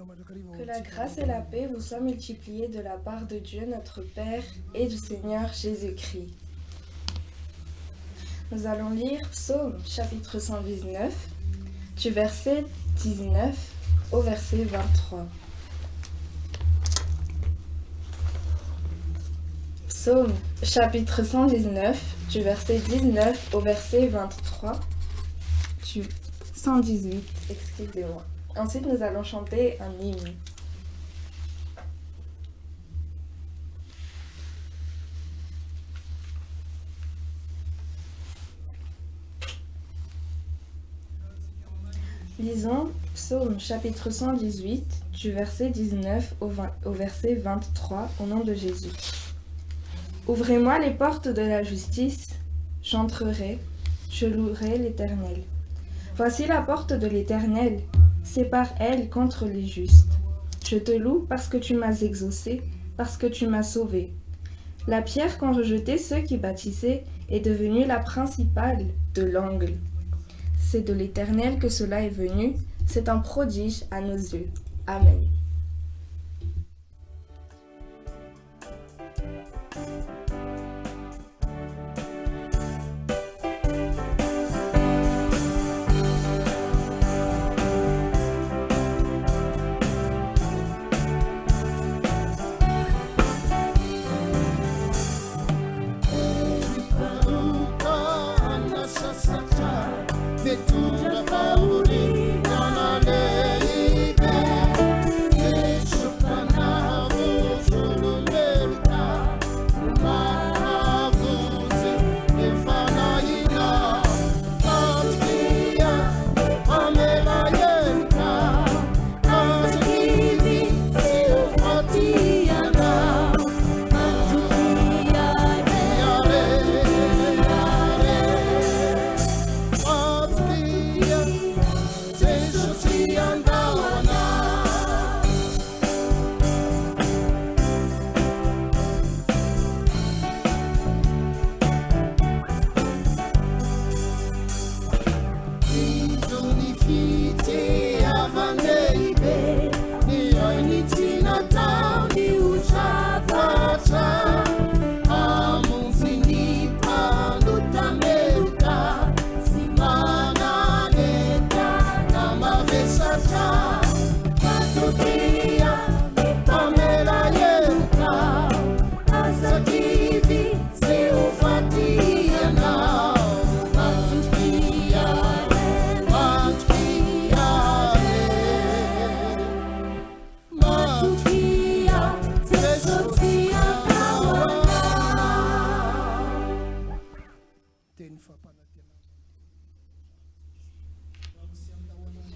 Que la grâce et la paix vous soient multipliées de la part de Dieu notre Père et du Seigneur Jésus-Christ. Nous allons lire Psaume chapitre 119, du verset 19 au verset 23. Psaume chapitre 119, du verset 19 au verset 23, du 118, excusez-moi. Ensuite, nous allons chanter un hymne. Lisons Psaume chapitre 118, du verset 19 au verset 23, au nom de Jésus. Ouvrez-moi les portes de la justice, j'entrerai, je louerai l'Éternel. Voici la porte de l'Éternel, c'est par elle contre les justes. Je te loue parce que tu m'as exaucé, parce que tu m'as sauvé. La pierre qu'ont rejetée ceux qui bâtissaient est devenue la principale de l'angle. C'est de l'Éternel que cela est venu, c'est un prodige à nos yeux. Amen.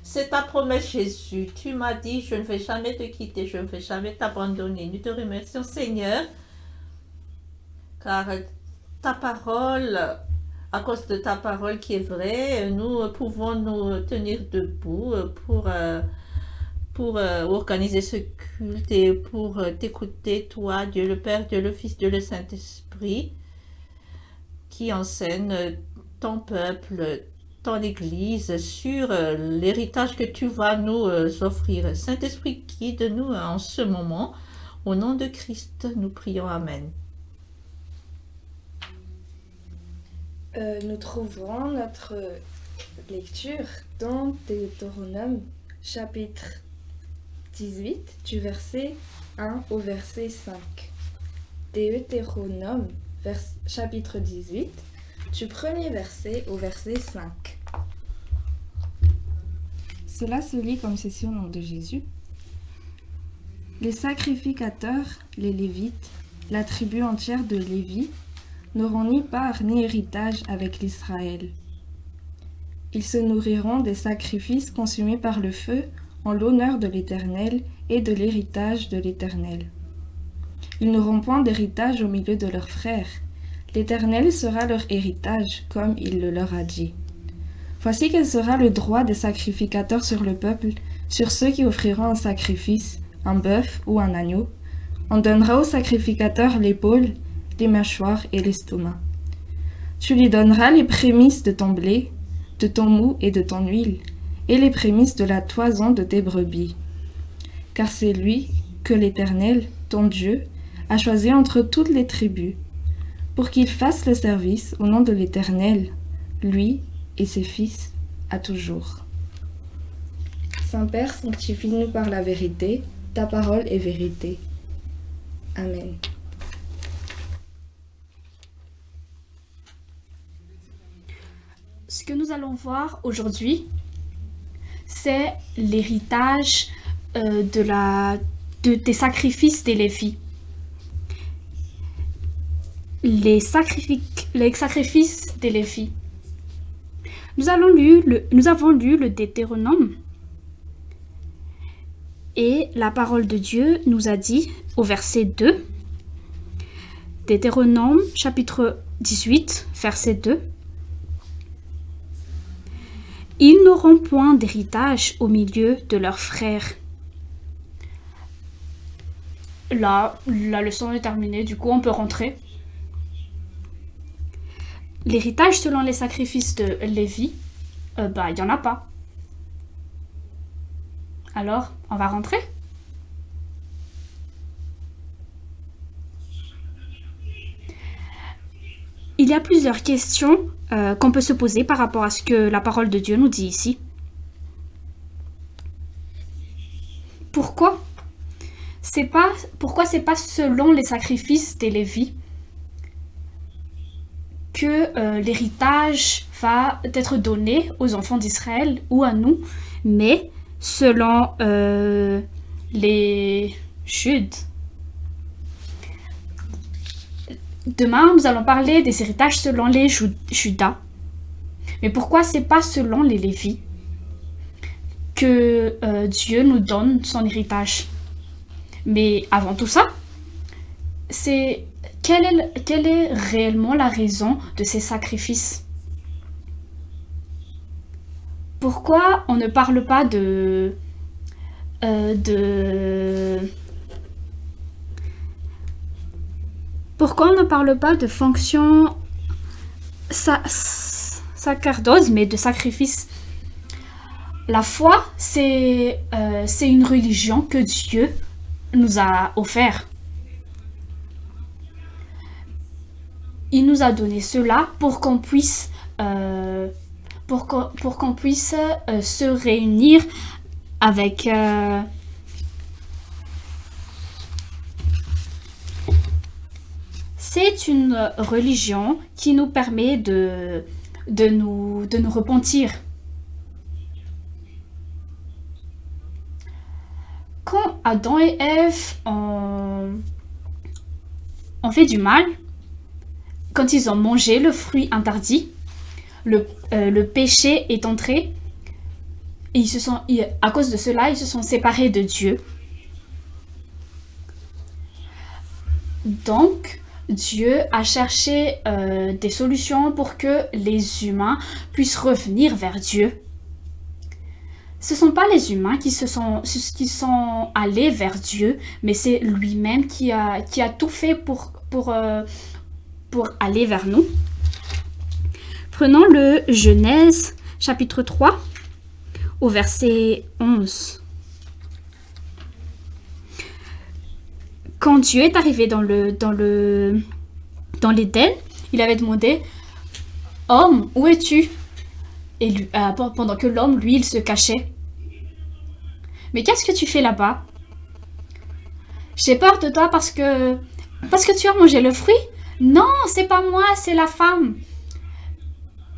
C'est ta promesse, Jésus. Tu m'as dit, je ne vais jamais te quitter, je ne vais jamais t'abandonner. Nous te remercions, Seigneur, car ta parole, à cause de ta parole qui est vraie, nous pouvons nous tenir debout pour organiser ce culte et pour t'écouter, toi, Dieu le Père, Dieu le Fils, Dieu le Saint-Esprit, qui enseigne ton peuple, ton Église, sur l'héritage que tu vas nous offrir. Saint-Esprit, guide-nous en ce moment. Au nom de Christ, nous prions. Amen. Nous trouverons notre lecture dans Deutéronome, chapitre 18, du verset 1 au verset 5. Deutéronome, chapitre 18, du premier verset au verset 5. Cela se lit comme ceci au nom de Jésus. Les sacrificateurs, les Lévites, la tribu entière de Lévi, n'auront ni part ni héritage avec l'Israël. Ils se nourriront des sacrifices consumés par le feu en l'honneur de l'Éternel et de l'héritage de l'Éternel. Ils n'auront point d'héritage au milieu de leurs frères. L'Éternel sera leur héritage, comme il le leur a dit. Voici quel sera le droit des sacrificateurs sur le peuple, sur ceux qui offriront un sacrifice, un bœuf ou un agneau. On donnera au sacrificateur l'épaule, les mâchoires et l'estomac. Tu lui donneras les prémices de ton blé, de ton mou et de ton huile, et les prémices de la toison de tes brebis. car c'est lui que l'Éternel, ton Dieu, a choisi entre toutes les tribus, pour qu'il fasse le service au nom de l'Éternel, lui et ses fils, à toujours. Saint-Père, sanctifie-nous par la vérité, ta parole est vérité. Amen. Ce que nous allons voir aujourd'hui, c'est l'héritage des sacrifices des Lévites. Les sacrifices des Lévites. Nous avons lu le Deutéronome et la parole de Dieu nous a dit au verset 2, Deutéronome chapitre 18, verset 2, ils n'auront point d'héritage au milieu de leurs frères. Là, la leçon est terminée, du coup on peut rentrer. L'héritage selon les sacrifices de Lévi, il n'y en a pas. Alors, on va rentrer? Il y a plusieurs questions qu'on peut se poser par rapport à ce que la parole de Dieu nous dit ici. Pourquoi c'est pas selon les sacrifices des Lévites que l'héritage va être donné aux enfants d'Israël ou à nous, mais selon les Judes. Demain, nous allons parler des héritages selon les Judas. Mais pourquoi c'est pas selon les Lévites que Dieu nous donne son héritage? Mais avant tout ça, quelle est réellement la raison de ces sacrifices? Pourquoi on ne parle pas Pourquoi on ne parle pas de fonction sacerdoce, mais de sacrifice? La foi, c'est une religion que Dieu nous a offert. Il nous a donné cela pour qu'on puisse se réunir avec c'est une religion qui nous permet de nous repentir. Quand Adam et Ève ont fait du mal, quand ils ont mangé le fruit interdit, le péché est entré et à cause de cela, ils se sont séparés de Dieu. Donc, Dieu a cherché des solutions pour que les humains puissent revenir vers Dieu. Ce ne sont pas les humains qui sont allés vers Dieu, mais c'est lui-même qui a tout fait pour aller vers nous. Prenons le Genèse chapitre 3 au verset 11. Quand Dieu est arrivé dans l'Éden, il avait demandé « Homme, où es-tu » Et lui, pendant que l'homme, lui, il se cachait. « Mais qu'est-ce que tu fais là-bas ?»« J'ai peur de toi parce que tu as mangé le fruit ?»« Non, c'est pas moi, c'est la femme. »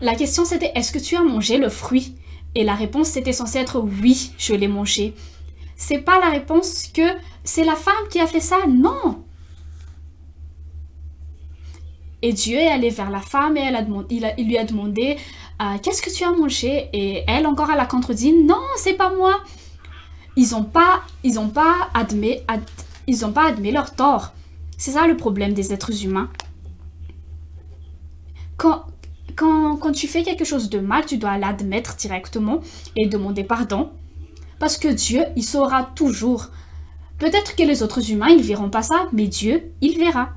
La question c'était « Est-ce que tu as mangé le fruit ?» Et la réponse c'était censée être « Oui, je l'ai mangé. » C'est pas la réponse que c'est la femme qui a fait ça, non. Et Dieu est allé vers la femme et il lui a demandé qu'est-ce que tu as mangé? Et elle encore elle a contredit non, c'est pas moi. Ils ont pas admis leur tort. C'est ça le problème des êtres humains. Quand tu fais quelque chose de mal, tu dois l'admettre directement et demander pardon. Parce que Dieu, il saura toujours. Peut-être que les autres humains, ils verront pas ça, mais Dieu, il verra.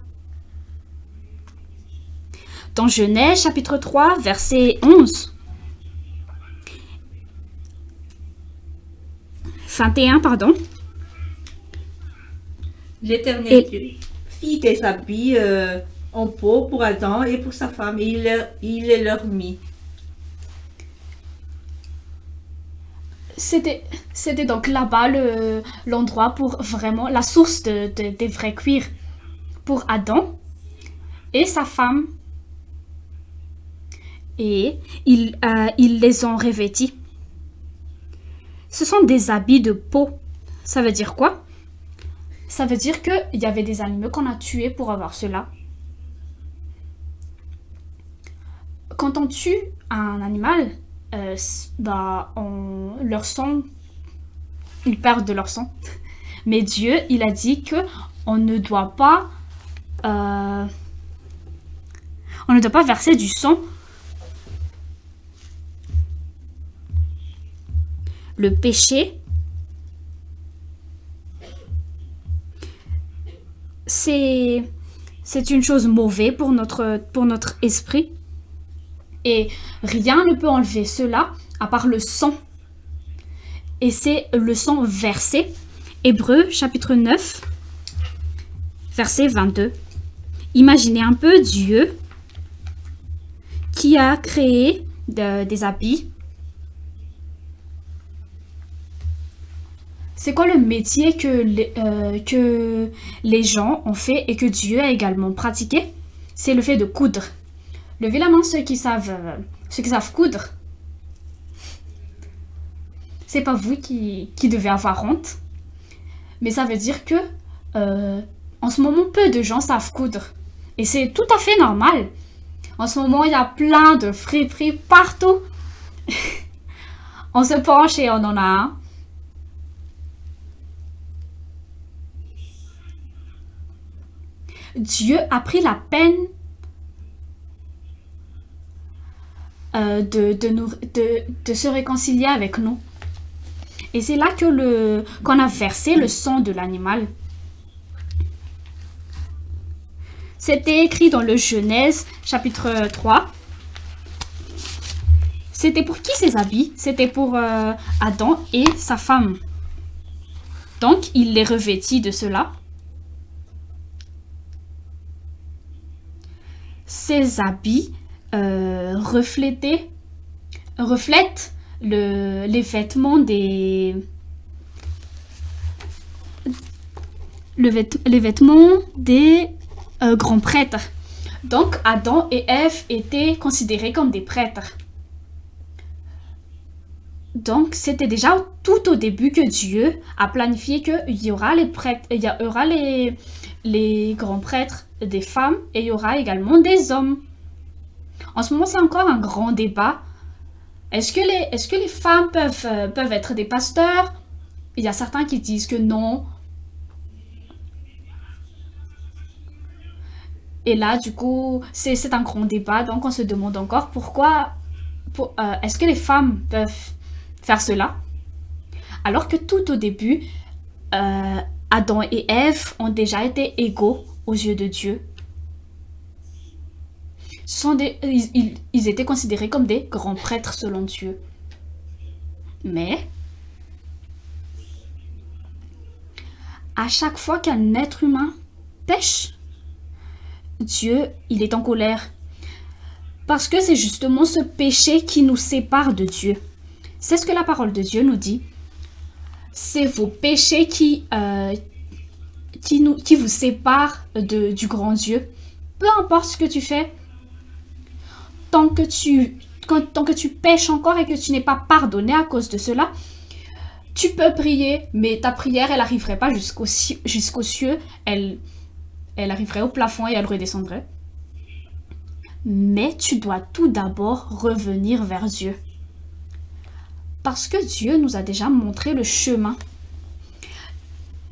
Dans Genèse, chapitre 3, verset 11. 21, pardon. L'Éternel Dieu fit des habits en peau pour Adam et pour sa femme, et il les leur mit. C'était donc là-bas l'endroit pour vraiment la source des vrais cuirs pour Adam et sa femme. Et ils les ont revêtis. Ce sont des habits de peau. Ça veut dire quoi? Ça veut dire qu'il y avait des animaux qu'on a tués pour avoir cela. Quand on tue un animal, leur sang, ils perdent de leur sang. Mais Dieu, il a dit que on ne doit pas verser du sang. Le péché, c'est une chose mauvaise pour notre esprit. Et rien ne peut enlever cela à part le sang. Et c'est le sang versé. Hébreux chapitre 9, verset 22. Imaginez un peu Dieu qui a créé des habits. C'est quoi le métier que les gens ont fait et que Dieu a également pratiqué? C'est le fait de coudre. Levez la main ceux qui savent coudre. C'est pas vous qui devez avoir honte. Mais ça veut dire que en ce moment, peu de gens savent coudre. Et c'est tout à fait normal. En ce moment, il y a plein de friperies partout. On se penche et on en a un. Dieu a pris la peine de se réconcilier avec nous. Et c'est là qu'on a versé le sang de l'animal. C'était écrit dans le Genèse, chapitre 3. C'était pour qui ces habits? C'était pour Adam et sa femme. Donc, il les revêtit de cela. Ces habits reflètent les vêtements des grands prêtres. Donc Adam et Ève étaient considérés comme des prêtres. Donc c'était déjà tout au début que Dieu a planifié qu'il y aura les prêtres, il y aura les grands prêtres des femmes et il y aura également des hommes. En ce moment, c'est encore un grand débat. Est-ce que les femmes peuvent être des pasteurs? Il y a certains qui disent que non. Et là, du coup, c'est un grand débat. Donc, on se demande encore pourquoi... est-ce que les femmes peuvent faire cela? Alors que tout au début, Adam et Ève ont déjà été égaux aux yeux de Dieu. Ils étaient considérés comme des grands prêtres selon Dieu. Mais, à chaque fois qu'un être humain pêche, Dieu, il est en colère. Parce que c'est justement ce péché qui nous sépare de Dieu. C'est ce que la parole de Dieu nous dit. C'est vos péchés qui vous séparent du grand Dieu. Peu importe ce que tu fais, tant que tu pêches encore et que tu n'es pas pardonné à cause de cela, tu peux prier, mais ta prière, elle n'arriverait pas jusqu'aux cieux, elle arriverait au plafond et elle redescendrait. Mais tu dois tout d'abord revenir vers Dieu. Parce que Dieu nous a déjà montré le chemin.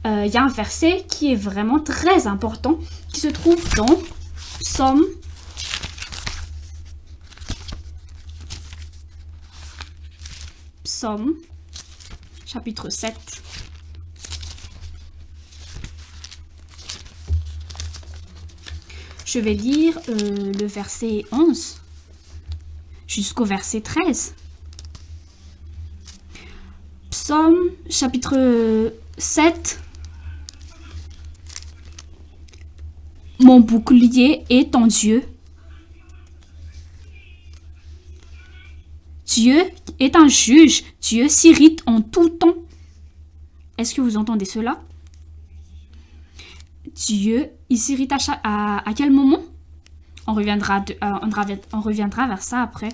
Il y a un verset qui est vraiment très important, qui se trouve dans Psaume, chapitre 7. Je vais lire le verset 11 jusqu'au verset 13. Psaume, chapitre 7, mon bouclier est ton Dieu. Dieu est un juge. Dieu s'irrite en tout temps. Est-ce que vous entendez cela? Dieu, il s'irrite à quel moment? On reviendra vers ça après.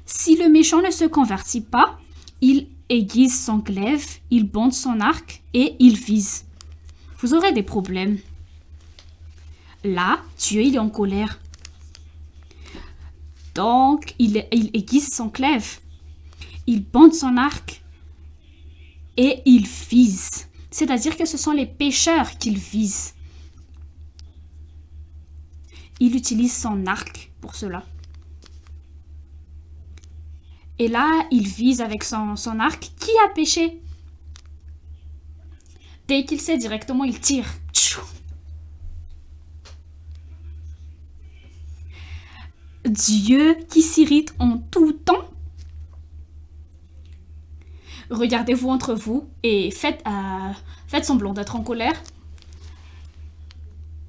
Si le méchant ne se convertit pas, il aiguise son glaive, il bande son arc et il vise. Vous aurez des problèmes. Là, Dieu, il est en colère. Donc, il aiguise son glaive, il bande son arc et il vise. C'est-à-dire que ce sont les pécheurs qu'il vise. Il utilise son arc pour cela. Et là, il vise avec son arc. Qui a péché? Dès qu'il sait directement, il tire. Dieu qui s'irrite en tout temps. Regardez-vous entre vous et faites semblant d'être en colère.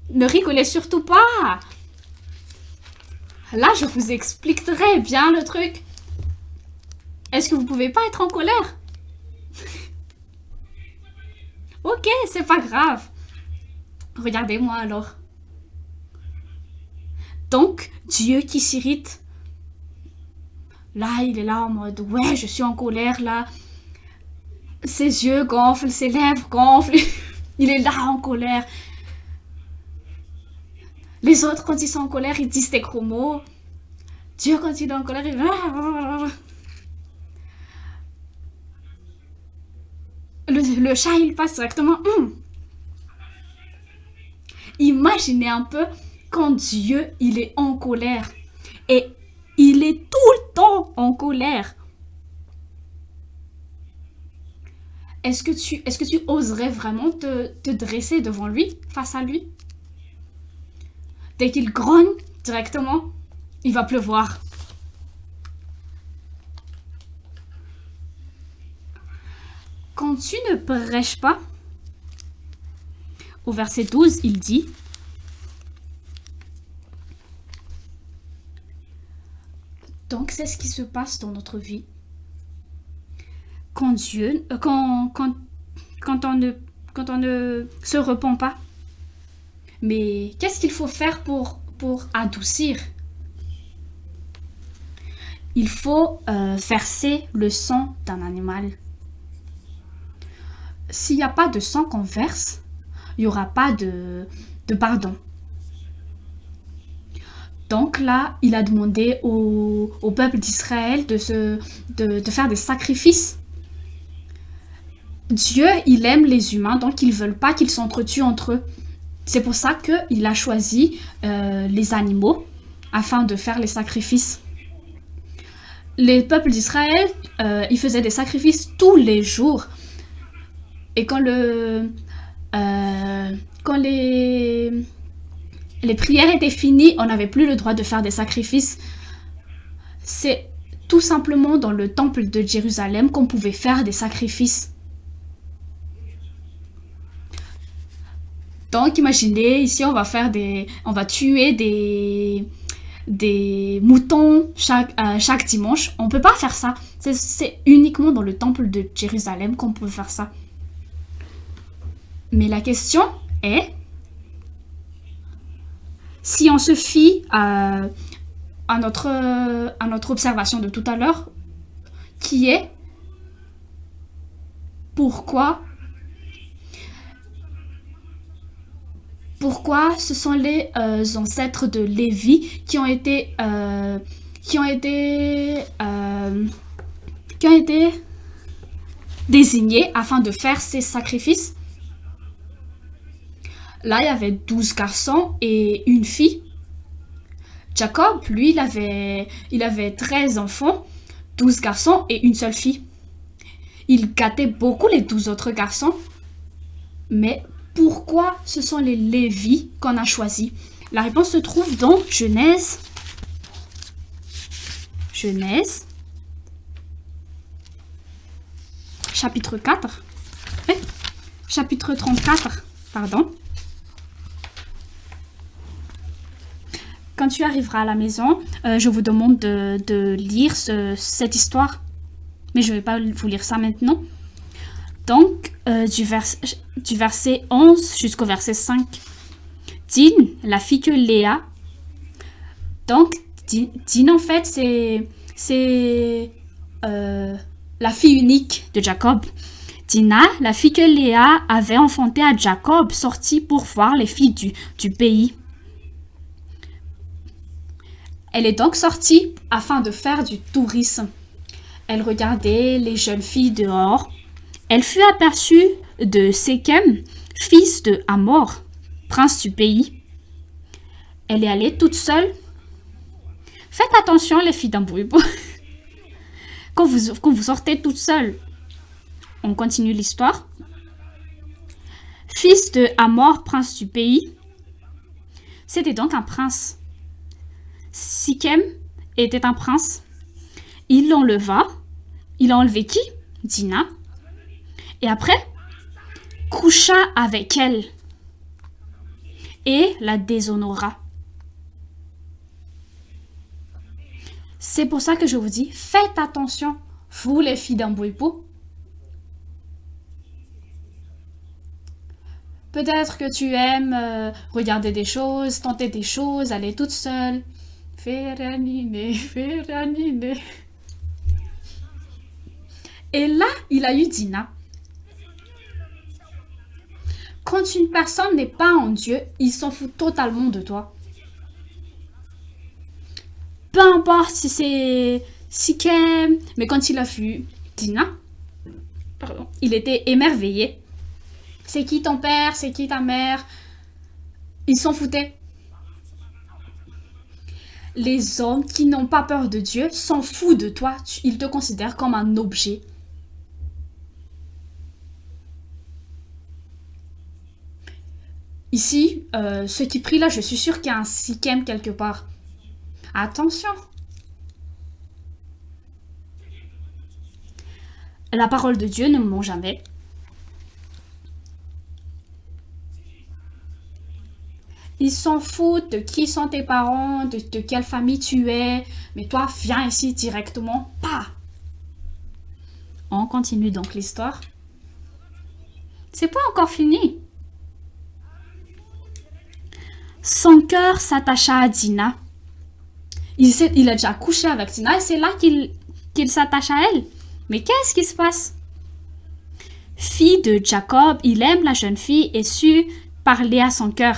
Ne rigolez surtout pas. Là, je vous explique très bien le truc. Est-ce que vous pouvez pas être en colère? Ok, c'est pas grave. Regardez-moi alors. Donc, Dieu qui s'irrite. Là, il est là en mode, ouais, je suis en colère, là. Ses yeux gonflent, ses lèvres gonflent. Il est là en colère. Les autres, quand ils sont en colère, ils disent des gros mots. Dieu, quand il est en colère, il... Le chat, il passe directement. Imaginez un peu quand Dieu, il est en colère. Et il est tout le temps en colère. Est-ce que tu oserais vraiment te dresser devant lui, face à lui? Dès qu'il grogne directement, il va pleuvoir. Quand tu ne prêches pas, au verset 12, il dit: donc c'est ce qui se passe dans notre vie. Quand on ne se repent pas. Mais qu'est-ce qu'il faut faire pour adoucir? Il faut verser le sang d'un animal. S'il n'y a pas de sang qu'on verse, il n'y aura pas de pardon. Donc là, il a demandé au peuple d'Israël de faire des sacrifices. Dieu, il aime les humains, donc il ne veut pas qu'ils s'entretuent entre eux. C'est pour ça qu'il a choisi les animaux afin de faire les sacrifices. Les peuples d'Israël, ils faisaient des sacrifices tous les jours. Et quand les prières étaient finies, on n'avait plus le droit de faire des sacrifices. C'est tout simplement dans le temple de Jérusalem qu'on pouvait faire des sacrifices. Donc imaginez, ici on va tuer des moutons chaque dimanche. On ne peut pas faire ça. C'est uniquement dans le temple de Jérusalem qu'on peut faire ça. Mais la question est, si on se fie à notre observation de tout à l'heure, qui est pourquoi ce sont les ancêtres de Lévi qui ont été désignés afin de faire ces sacrifices. Là, il y avait 12 garçons et une fille. Jacob, lui, il avait 13 enfants, 12 garçons et une seule fille. Il gâtait beaucoup les 12 autres garçons. Mais pourquoi ce sont les Lévis qu'on a choisis? La réponse se trouve dans Genèse, chapitre 4, chapitre 34, pardon. quand tu arriveras à la maison, je vous demande de lire cette histoire. Mais je ne vais pas vous lire ça maintenant. Donc, du verset 11 jusqu'au verset 5. Dine, la fille que Léa. Donc, Dine, en fait, c'est la fille unique de Jacob. Dina, la fille que Léa avait enfantée à Jacob, sortit pour voir les filles du pays. Elle est donc sortie afin de faire du tourisme. Elle regardait les jeunes filles dehors. Elle fut aperçue de Séchem, fils de Hamor, prince du pays. Elle est allée toute seule. Faites attention, les filles d'Ambouibou. Quand vous sortez toute seule. On continue l'histoire. Fils de Hamor, prince du pays. C'était donc un prince. Séchem était un prince. Il l'enleva. Il a enlevé qui? Dina. Et après, coucha avec elle et la déshonora. C'est pour ça que je vous dis, faites attention, vous les filles d'Ambouipou. Peut-être que tu aimes regarder des choses, tenter des choses, aller toute seule. Féranine. Et là, il a eu Dina. Quand une personne n'est pas en Dieu, il s'en fout totalement de toi. Peu importe si c'est Séchem, mais quand il a vu Dina, il était émerveillé. C'est qui ton père, c'est qui ta mère? Il s'en foutait. Les hommes qui n'ont pas peur de Dieu s'en foutent de toi. Ils te considèrent comme un objet. Ici, ceux qui prient là, je suis sûre qu'il y a un Séchem quelque part. Attention. La parole de Dieu ne ment jamais. Ils s'en foutent de qui sont tes parents, de quelle famille tu es. Mais toi, viens ici directement. Pas. On continue donc l'histoire. C'est pas encore fini. Son cœur s'attacha à Dina. Il a déjà couché avec Dina et c'est là qu'il s'attache à elle. Mais qu'est-ce qui se passe? Fille de Jacob, il aime la jeune fille et sut parler à son cœur.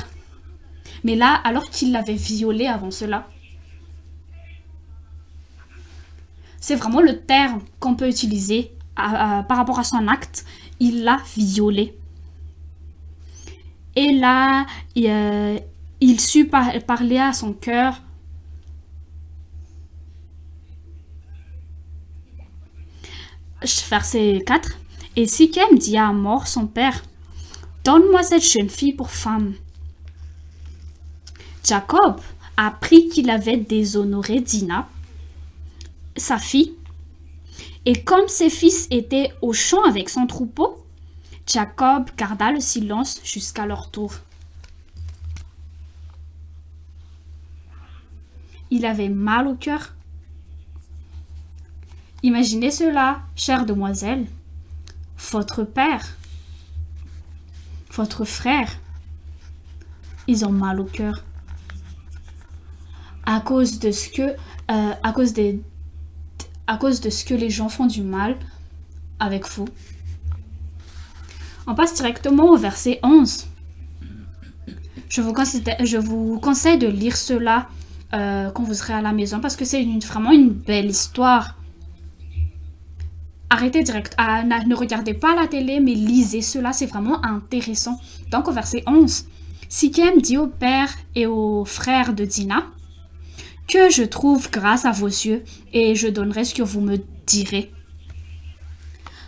Mais là, alors qu'il l'avait violée avant cela. C'est vraiment le terme qu'on peut utiliser par rapport à son acte. Il l'a violée. Et là, il sut parler à son cœur. Verset 4. Et Séchem dit à Hamor, son père, « Donne-moi cette jeune fille pour femme. » Jacob apprit qu'il avait déshonoré Dina, sa fille, et comme ses fils étaient au champ avec son troupeau, Jacob garda le silence jusqu'à leur tour. Il avait mal au cœur. Imaginez cela, chère demoiselle. Votre père, votre frère, ils ont mal au cœur. À cause de ce que les gens font du mal avec vous. On passe directement au verset 11. Je vous conseille de lire cela quand vous serez à la maison parce que c'est vraiment une belle histoire. Arrêtez direct, ne regardez pas la télé, mais lisez cela, c'est vraiment intéressant. Donc au verset 11, Séchem dit au père et aux frères de Dina, « Que je trouve grâce à vos yeux, et je donnerai ce que vous me direz. »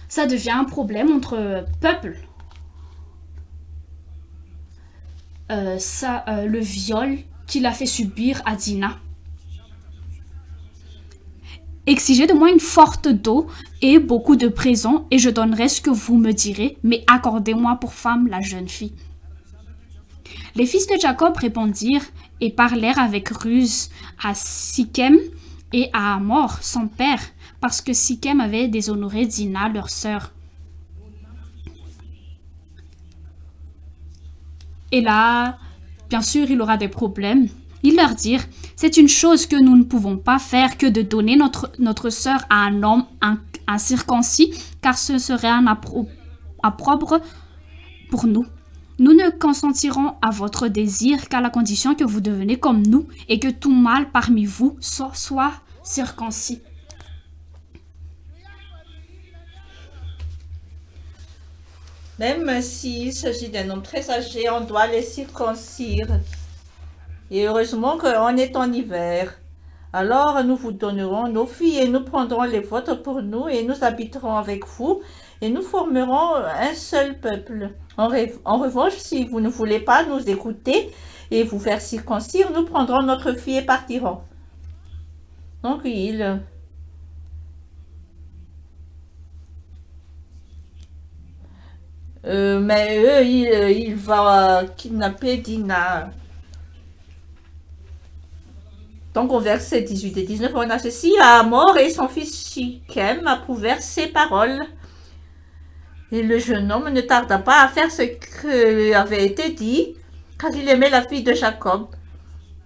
Ça devient un problème entre peuples. Le viol qu'il a fait subir à Dina. Exigez de moi une forte dot et beaucoup de présents, et je donnerai ce que vous me direz, mais accordez-moi pour femme la jeune fille. Les fils de Jacob répondirent, et parlèrent avec ruse à Sichem et à Hamor, son père, parce que Sichem avait déshonoré Dina, leur sœur. Et là, bien sûr, il aura des problèmes. Ils leur dirent, c'est une chose que nous ne pouvons pas faire que de donner notre sœur à un homme incirconcis, car ce serait un opprobre pour nous. Nous ne consentirons à votre désir qu'à la condition que vous deveniez comme nous et que tout mâle parmi vous soit circoncis. Même s'il s'agit d'un homme très âgé, on doit les circoncire. Et heureusement qu'on est en hiver. Alors nous vous donnerons nos filles et nous prendrons les vôtres pour nous et nous habiterons avec vous et nous formerons un seul peuple. En revanche, si vous ne voulez pas nous écouter et vous faire circoncire, nous prendrons notre fille et partirons. Donc mais eux, il va kidnapper Dina. Donc au verset 18 et 19, on a ceci, Hamor et son fils Sichem approuvèrent ces paroles. Et le jeune homme ne tarda pas à faire ce qui avait été dit, car il aimait la fille de Jacob,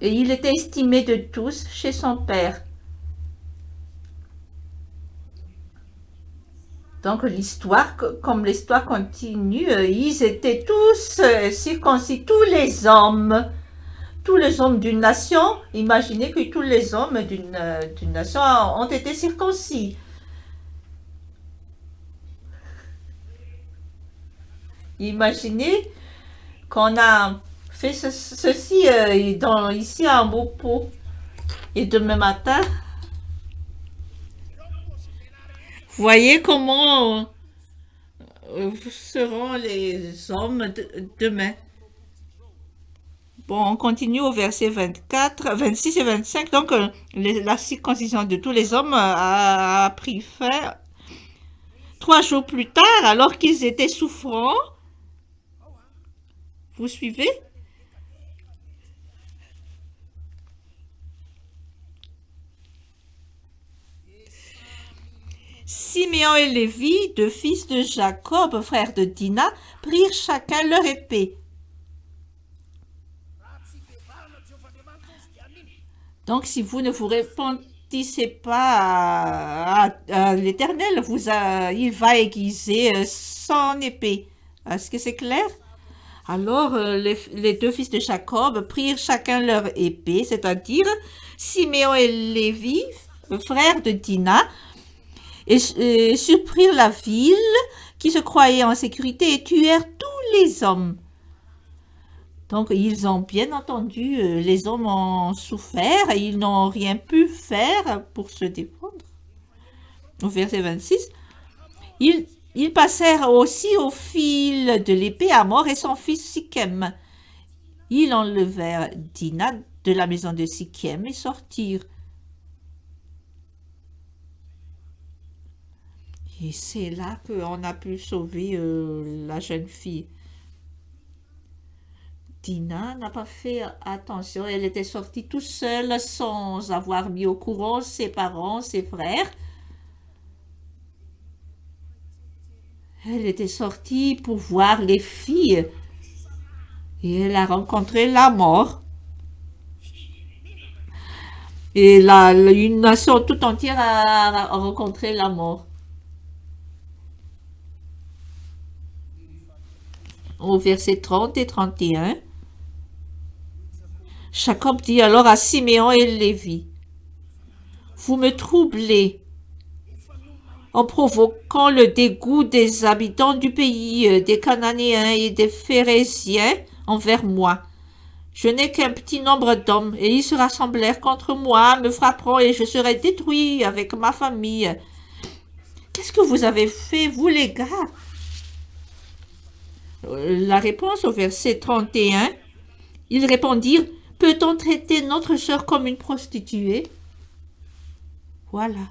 et il était estimé de tous chez son père. Donc l'histoire, comme l'histoire continue, ils étaient tous circoncis, tous les hommes d'une nation. Imaginez que tous les hommes d'une nation ont été circoncis. Imaginez qu'on a fait ceci ici à Mopo. Et demain matin, voyez comment seront les hommes demain. Bon, on continue au verset 24, 26 et 25. Donc, la circoncision de tous les hommes a pris fin 3 jours plus tard, alors qu'ils étaient souffrants. Vous suivez? Siméon et Lévi, deux fils de Jacob, frères de Dina, prirent chacun leur épée. Donc, si vous ne vous repentissez pas à l'Éternel, il va aiguiser son épée. Est-ce que c'est clair? Alors, les deux fils de Jacob prirent chacun leur épée, c'est-à-dire Siméon et Lévi, frères de Dina, et surprirent la ville qui se croyait en sécurité et tuèrent tous les hommes. Donc, ils ont bien entendu, les hommes ont souffert et ils n'ont rien pu faire pour se défendre. Au verset 26, ils passèrent aussi au fil de l'épée Hamor et son fils Sichem. Ils enlevèrent Dina de la maison de Sichem et sortirent. Et c'est là qu'on a pu sauver la jeune fille. Dina n'a pas fait attention, elle était sortie toute seule sans avoir mis au courant ses parents, ses frères. Elle était sortie pour voir les filles et elle a rencontré la mort. Et une nation tout entière a rencontré la mort. Au verset 30 et 31, Jacob dit alors à Siméon et Lévi, « Vous me troublez en provoquant le dégoût des habitants du pays, des Cananéens et des Phérésiens envers moi. Je n'ai qu'un petit nombre d'hommes, et ils se rassemblèrent contre moi, me frapperont, et je serai détruit avec ma famille. Qu'est-ce que vous avez fait, vous les gars ?» La réponse au verset 31, ils répondirent, « Peut-on traiter notre sœur comme une prostituée ?» Voilà.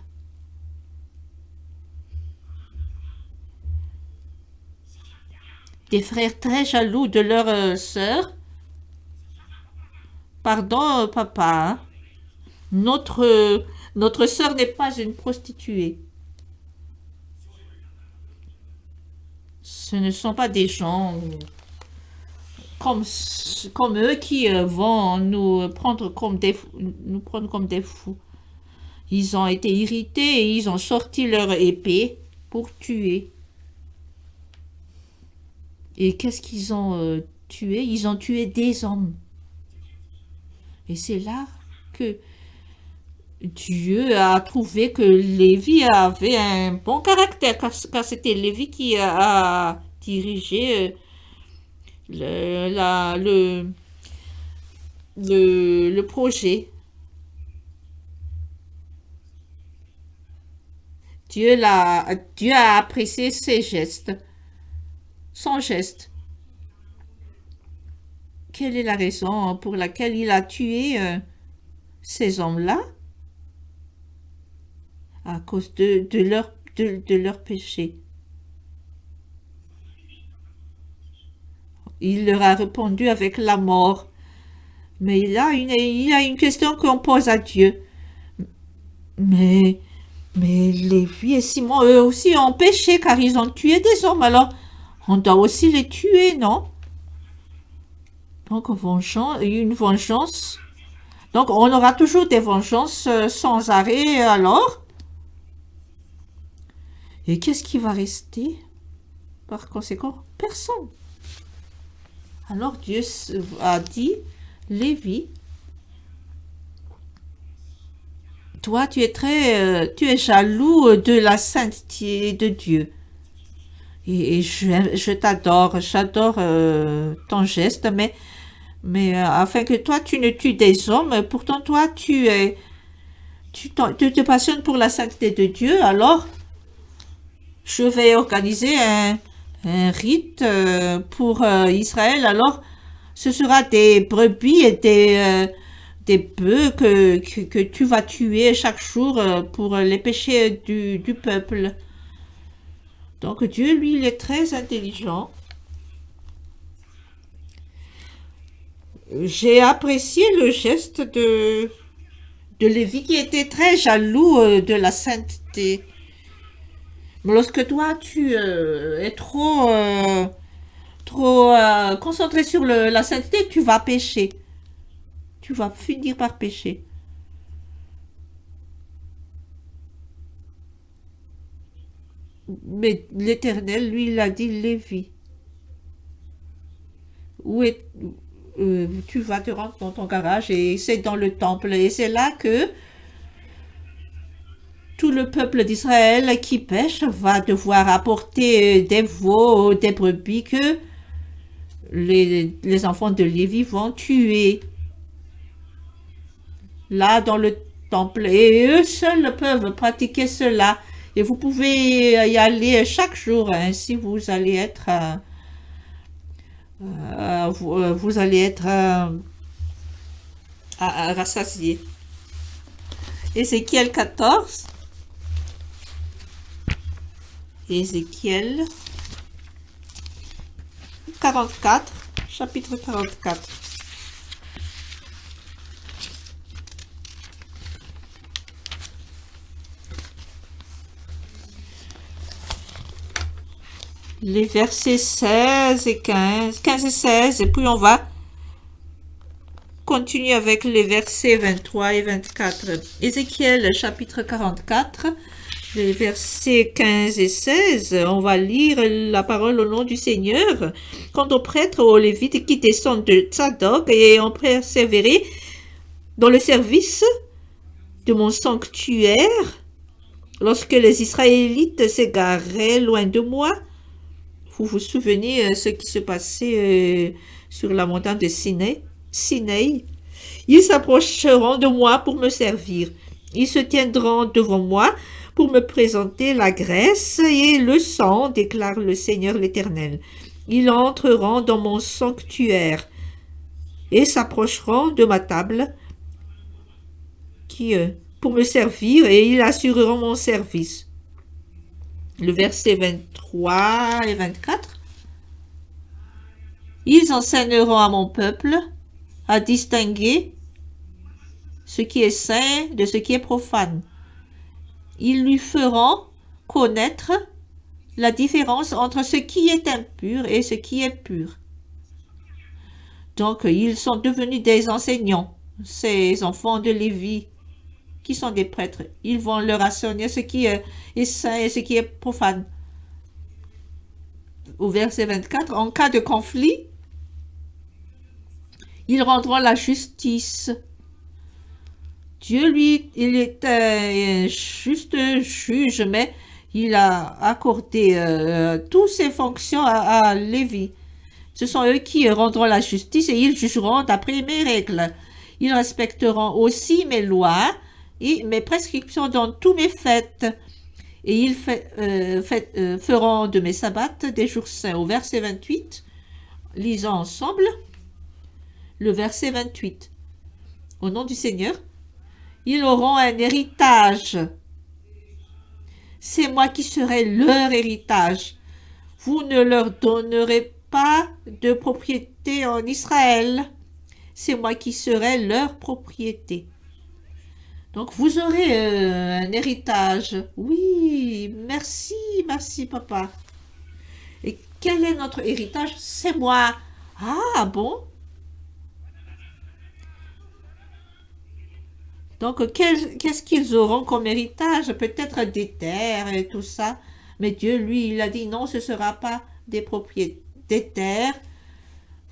Des frères très jaloux de leur sœur pardon, papa, hein. Notre sœur n'est pas une prostituée. Ce ne sont pas des gens comme eux qui vont nous prendre comme des fous. Ils ont été irrités et ils ont sorti leur épée pour tuer. Et qu'est-ce qu'ils ont tué? Ils ont tué des hommes. Et c'est là que Dieu a trouvé que Lévi avait un bon caractère, car c'était Lévi qui a dirigé le projet. Dieu a apprécié ses gestes, son geste. Quelle est la raison pour laquelle il a tué ces hommes-là? À cause de leur péché. Il leur a répondu avec la mort. Mais il y a une question qu'on pose à Dieu. Mais Lévi et Simon, eux aussi, ont péché car ils ont tué des hommes. Alors, on doit aussi les tuer, non? Donc, une vengeance. Donc, on aura toujours des vengeances sans arrêt, alors. Et qu'est-ce qui va rester? Par conséquent, personne. Alors, Dieu a dit, Lévi, toi, tu es jaloux de la sainteté de Dieu. Et je t'adore, j'adore ton geste, mais afin que toi, tu ne tues des hommes, pourtant toi, tu te passionnes pour la sainteté de Dieu, alors je vais organiser un rite pour Israël, alors ce sera des brebis et des bœufs que tu vas tuer chaque jour pour les péchés du peuple. Donc Dieu, lui, il est très intelligent. J'ai apprécié le geste de Lévi qui était très jaloux de la sainteté. Mais lorsque toi, tu es trop concentré sur la sainteté, tu vas pécher. Tu vas finir par pécher. Mais l'Éternel, lui, il a dit, Lévi, tu vas te rendre dans ton garage et c'est dans le temple. Et c'est là que tout le peuple d'Israël qui pêche va devoir apporter des veaux, des brebis que les enfants de Lévi vont tuer. Là, dans le temple. Et eux seuls peuvent pratiquer cela. Et vous pouvez y aller chaque jour, hein, si vous allez être, vous allez être rassasié. Ézéchiel 14. Ézéchiel 44, chapitre 44. Les versets 16 et 15 et 16, et puis on va continuer avec les versets 23 et 24. Ézéchiel chapitre 44, les versets 15 et 16, on va lire la parole au nom du Seigneur. Quant aux prêtres, aux Lévites qui descendent de Tsadok et ont persévéré dans le service de mon sanctuaire, lorsque les Israélites s'égaraient loin de moi, vous vous souvenez ce qui se passait sur la montagne de Sinaï? Ils s'approcheront de moi pour me servir. Ils se tiendront devant moi pour me présenter la graisse et le sang, déclare le Seigneur l'Éternel. Ils entreront dans mon sanctuaire et s'approcheront de ma table pour me servir et ils assureront mon service. Le verset 23 et 24. Ils enseigneront à mon peuple à distinguer ce qui est saint de ce qui est profane. Ils lui feront connaître la différence entre ce qui est impur et ce qui est pur. Donc, ils sont devenus des enseignants, ces enfants de Lévi, qui sont des prêtres. Ils vont leur enseigner ce qui est saint et ce qui est profane. Au verset 24, en cas de conflit, ils rendront la justice. Dieu, lui, il est un juste juge, mais il a accordé toutes ses fonctions à Lévi. Ce sont eux qui rendront la justice et ils jugeront d'après mes règles. Ils respecteront aussi mes lois et mes prescriptions dans tous mes fêtes. Et ils feront de mes sabbats des jours saints. Au verset 28, lisons ensemble le verset 28. Au nom du Seigneur, ils auront un héritage. C'est moi qui serai leur héritage. Vous ne leur donnerez pas de propriété en Israël. C'est moi qui serai leur propriété. Donc vous aurez un héritage. Oui, merci, merci papa. Et quel est notre héritage? C'est moi. Ah bon? Donc qu'est-ce qu'ils auront comme héritage? Peut-être des terres et tout ça. Mais Dieu, lui, il a dit non, ce ne sera pas des propriétés, des terres.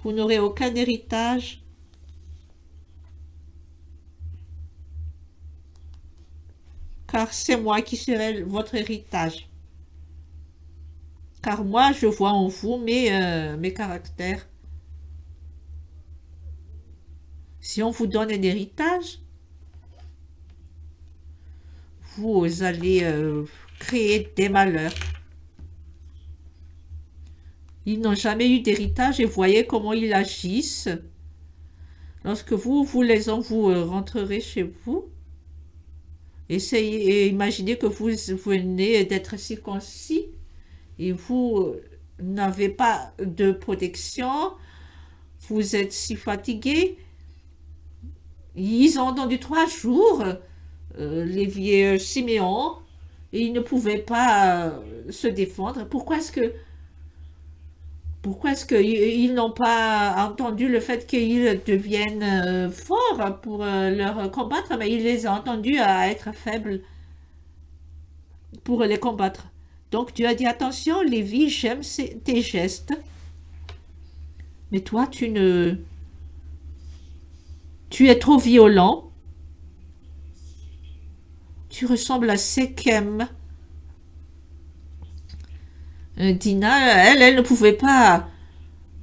Vous n'aurez aucun héritage. Car c'est moi qui serai votre héritage. Car moi, je vois en vous mes caractères. Si on vous donne un héritage, vous allez créer des malheurs. Ils n'ont jamais eu d'héritage et voyez comment ils agissent. Lorsque vous rentrerez chez vous, essayez et imaginez que vous venez d'être circoncis et vous n'avez pas de protection, vous êtes si fatigué. Ils ont entendu 3 jours, les vieux Siméon, et ils ne pouvaient pas se défendre. Pourquoi est-ce qu'ils n'ont pas entendu le fait qu'ils deviennent forts pour leur combattre, mais ils les ont entendus à être faibles pour les combattre. Donc Dieu a dit, attention Lévi, j'aime tes gestes, mais toi tu es trop violent, tu ressembles à Séchem. Dina, elle ne pouvait pas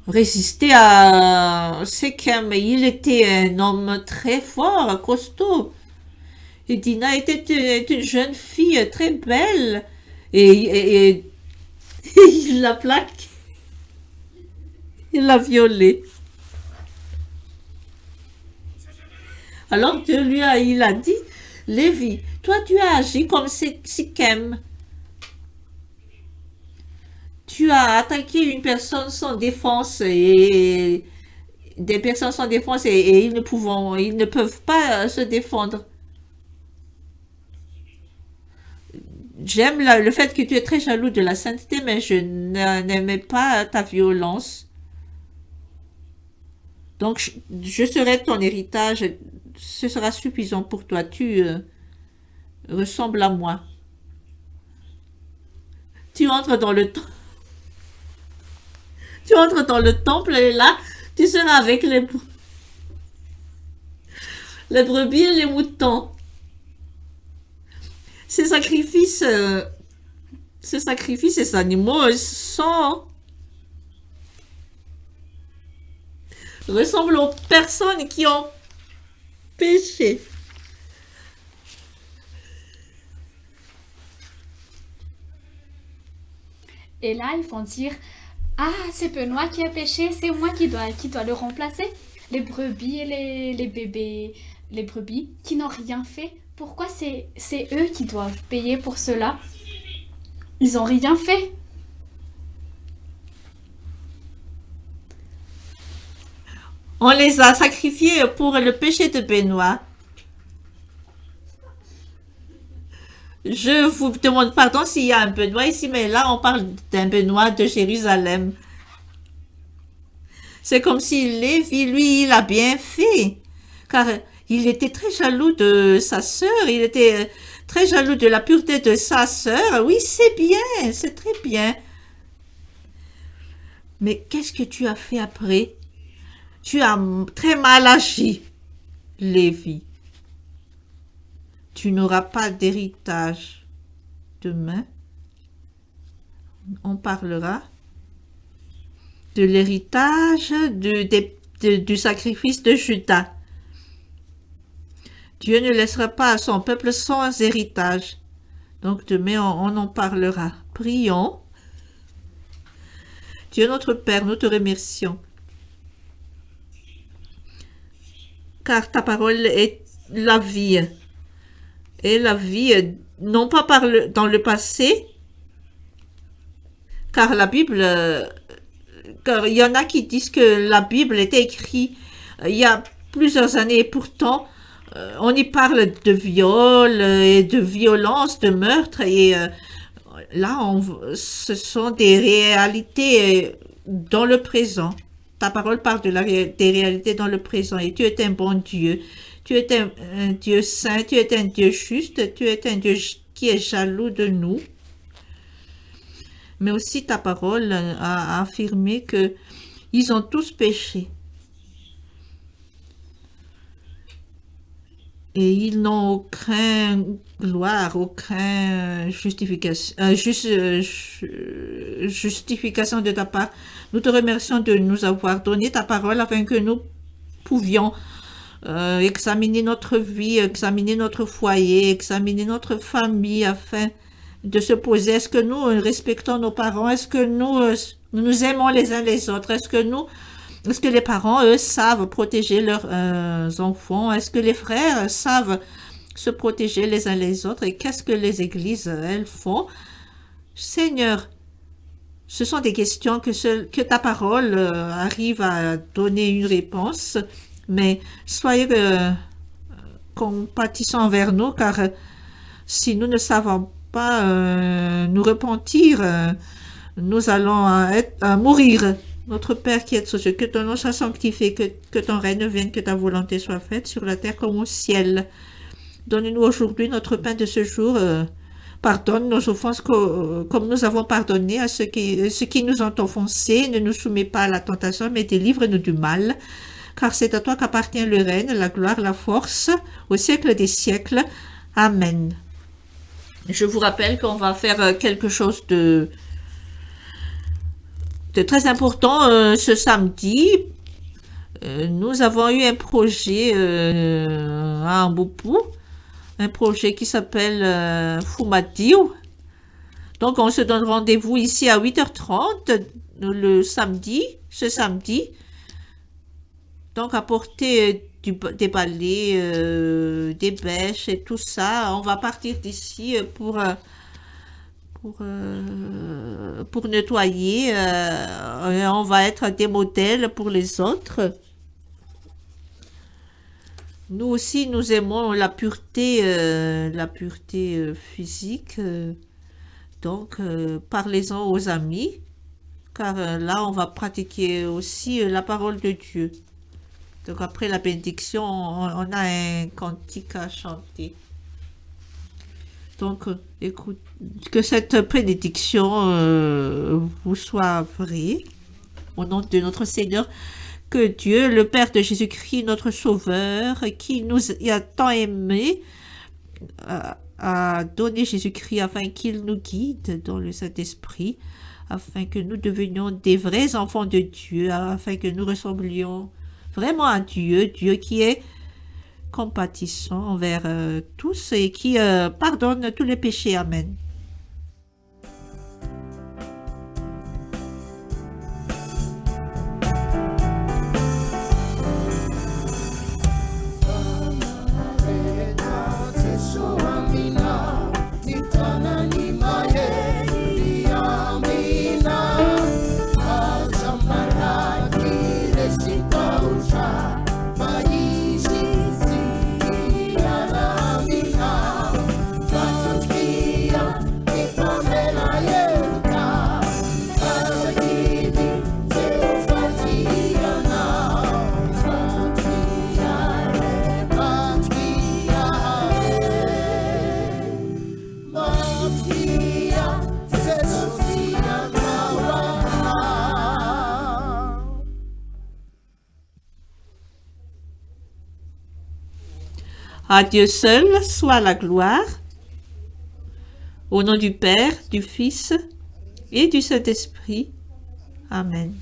résister à Séchem. Il était un homme très fort, costaud. Et Dina était une jeune fille très belle. Et il la plaque. Il l'a violée. Alors Dieu il a dit, Lévi, toi tu as agi comme Séchem. Tu as attaqué une personne sans défense et des personnes sans défense et ils ne peuvent pas se défendre. J'aime le fait que tu es très jaloux de la sainteté, mais je n'aimais pas ta violence. Donc je serai ton héritage, ce sera suffisant pour toi. Tu ressembles à moi. Tu entres dans le temple. Tu entres dans le temple et là, tu seras avec les brebis et les moutons. Ces sacrifices, ces animaux ressemblent aux personnes qui ont péché. Et là, ils vont dire, ah, c'est Benoît qui a péché, c'est moi qui dois le remplacer. Les brebis et les bébés, les brebis qui n'ont rien fait, pourquoi c'est eux qui doivent payer pour cela? Ils n'ont rien fait. On les a sacrifiés pour le péché de Benoît. Je vous demande pardon s'il y a un Benoît ici, mais là, on parle d'un Benoît de Jérusalem. C'est comme si Lévi, lui, il a bien fait, car il était très jaloux de sa sœur, il était très jaloux de la pureté de sa sœur. Oui, c'est bien, c'est très bien. Mais qu'est-ce que tu as fait après? Tu as très mal agi, Lévi. Tu n'auras pas d'héritage. Demain, on parlera de l'héritage du sacrifice de Judas. Dieu ne laissera pas son peuple sans héritage. Donc demain, on en parlera. Prions. Dieu notre Père, nous te remercions. Car ta parole est la vie. Et la vie, non pas dans le passé, car la Bible, car il y en a qui disent que la Bible était écrite il y a plusieurs années, et pourtant, on y parle de viol et de violence, de meurtre, et là, ce sont des réalités dans le présent. Ta parole parle des réalités dans le présent, et tu es un bon Dieu. Tu es un Dieu saint, tu es un Dieu juste, tu es un Dieu qui est jaloux de nous. Mais aussi ta parole a affirmé que ils ont tous péché. Et ils n'ont aucune gloire, aucune justification de ta part. Nous te remercions de nous avoir donné ta parole afin que nous pouvions examiner notre vie, examiner notre foyer, examiner notre famille afin de se poser, est-ce que nous respectons nos parents, est-ce que nous aimons les uns les autres, est-ce que les parents, eux, savent protéger leurs enfants, est-ce que les frères savent se protéger les uns les autres, et qu'est-ce que les églises, elles font? Seigneur, ce sont des questions que ta parole arrive à donner une réponse. Mais soyez compatissants envers nous, car si nous ne savons pas nous repentir, nous allons mourir. Notre Père qui est aux cieux, que ton nom soit sanctifié, que ton règne vienne, que ta volonté soit faite sur la terre comme au ciel. Donne-nous aujourd'hui notre pain de ce jour. Pardonne nos offenses comme nous avons pardonné à ceux qui nous ont offensés. Ne nous soumets pas à la tentation, mais délivre-nous du mal. Car c'est à toi qu'appartient le règne, la gloire, la force, au siècle des siècles. Amen. Je vous rappelle qu'on va faire quelque chose de très important ce samedi. Nous avons eu un projet à Mboupou, un projet qui s'appelle Fumadiou. Donc on se donne rendez-vous ici à 8h30 ce samedi. Donc, apporter des balais, des bêches et tout ça. On va partir d'ici pour nettoyer. On va être des modèles pour les autres. Nous aussi, nous aimons la pureté physique. Donc, parlez-en aux amis, car là, on va pratiquer aussi la parole de Dieu. Donc après la bénédiction, on a un cantique à chanter. Donc écoute, que cette bénédiction vous soit vraie. Au nom de notre Seigneur, que Dieu, le Père de Jésus-Christ, notre Sauveur, qui nous a tant aimés, a donné Jésus-Christ afin qu'il nous guide dans le Saint-Esprit, afin que nous devenions des vrais enfants de Dieu, afin que nous ressemblions vraiment à Dieu, Dieu qui est compatissant envers tous et qui pardonne tous les péchés. Amen. Faizi, Alamina, À Dieu seul soit la gloire, au nom du Père, du Fils et du Saint-Esprit. Amen.